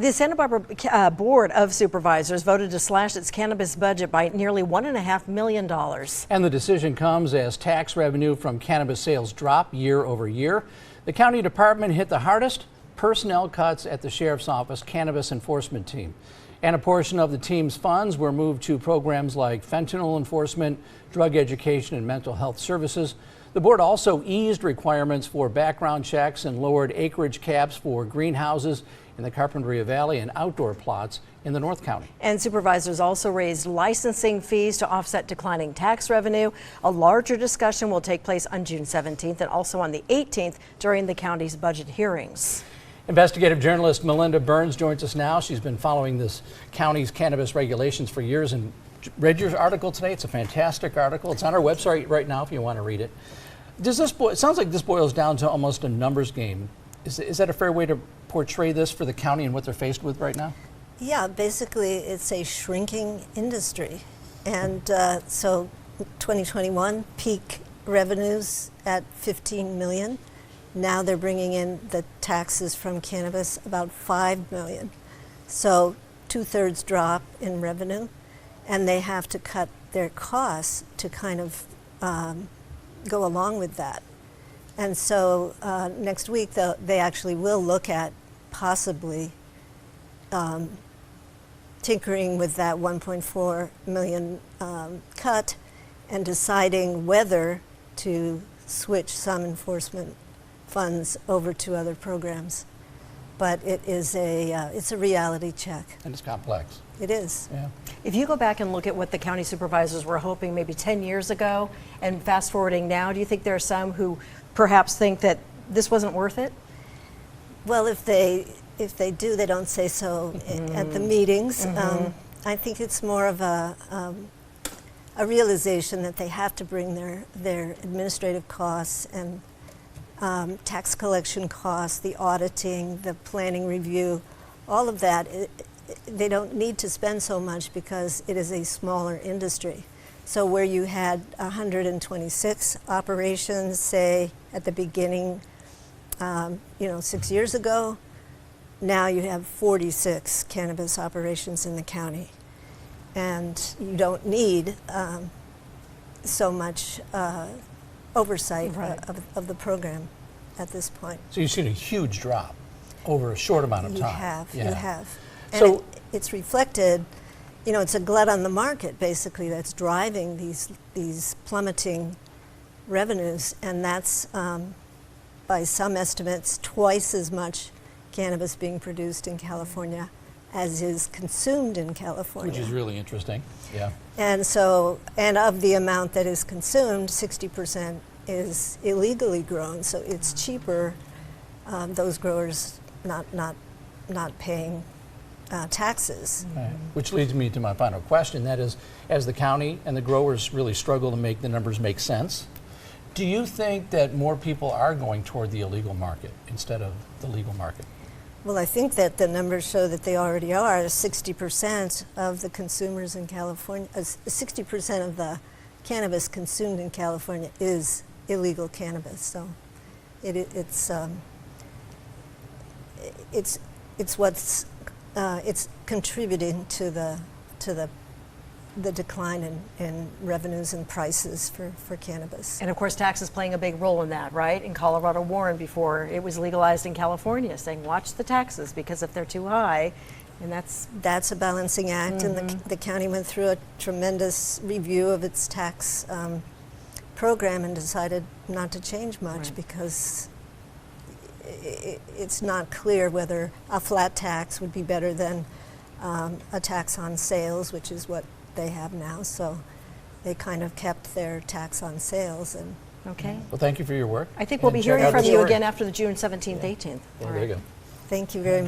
The Santa Barbara Board of Supervisors voted to slash its cannabis budget by nearly $1.5 million. And the decision comes as tax revenue from cannabis sales drop year over year. The county department hit the hardest: personnel cuts at the sheriff's office cannabis enforcement team. And a portion of the team's funds were moved to programs like fentanyl enforcement, drug education, and mental health services. The board also eased requirements for background checks and lowered acreage caps for greenhouses in the Carpinteria Valley and outdoor plots in the North County. And supervisors also raised licensing fees to offset declining tax revenue. A larger discussion will take place on June 17th and also on the 18th during the county's budget hearings. Investigative journalist Melinda Burns joins us now. She's been following this county's cannabis regulations for years and read your article today. It's a fantastic article. It's on our website right now if you want to read it. It sounds like this boils down to almost a numbers game. Is that a fair way to portray this for the county and what they're faced with right now? Yeah, basically it's a shrinking industry. And so 2021 peak revenues at $15 million. Now they're bringing in the taxes from cannabis about $5 million. So 2/3 drop in revenue, and they have to cut their costs to kind of go along with that. And so next week they actually will look at possibly tinkering with that 1.4 million cut and deciding whether to switch some enforcement funds over to other programs. But it is it's a reality check. And it's complex. It is. Yeah. If you go back and look at what the county supervisors were hoping maybe 10 years ago and fast forwarding now, do you think there are some who perhaps think that this wasn't worth it? Well, if they do, they don't say so at the meetings. I think it's more of a realization that they have to bring their administrative costs and tax collection costs, the auditing, the planning review, all of that. They don't need to spend so much because it is a smaller industry. So where you had 126 operations, say at the beginning, 6 years ago, now you have 46 cannabis operations in the county. And you don't need so much oversight of the program at this point. So you've seen a huge drop over a short amount of time. You have. And So it's reflected, it's a glut on the market basically that's driving these plummeting revenues, and that's by some estimates twice as much cannabis being produced in California as is consumed in California. Which is really interesting. Yeah. And so, and of the amount that is consumed, 60% is illegally grown, so it's cheaper, those growers not paying taxes. Right. Which leads me to my final question, that is, as the county and the growers really struggle to make the numbers make sense, do you think that more people are going toward the illegal market instead of the legal market? Well, I think that the numbers show that they already are. 60% of the consumers in California, 60% of the cannabis consumed in California is illegal cannabis. So it's contributing to the decline in revenues and prices for cannabis. And of course, taxes playing a big role in that, right? In Colorado, Warren, before it was legalized in California, saying watch the taxes because if they're too high, and that's a balancing act. And the county went through a tremendous review of its tax program and decided not to change much because it's not clear whether a flat tax would be better than a tax on sales, which is what they have now. So they kind of kept their tax on sales. And okay. Well, thank you for your work. I think we'll be hearing from you again after the June 17th, 18th. Well, there you go. Thank you very much.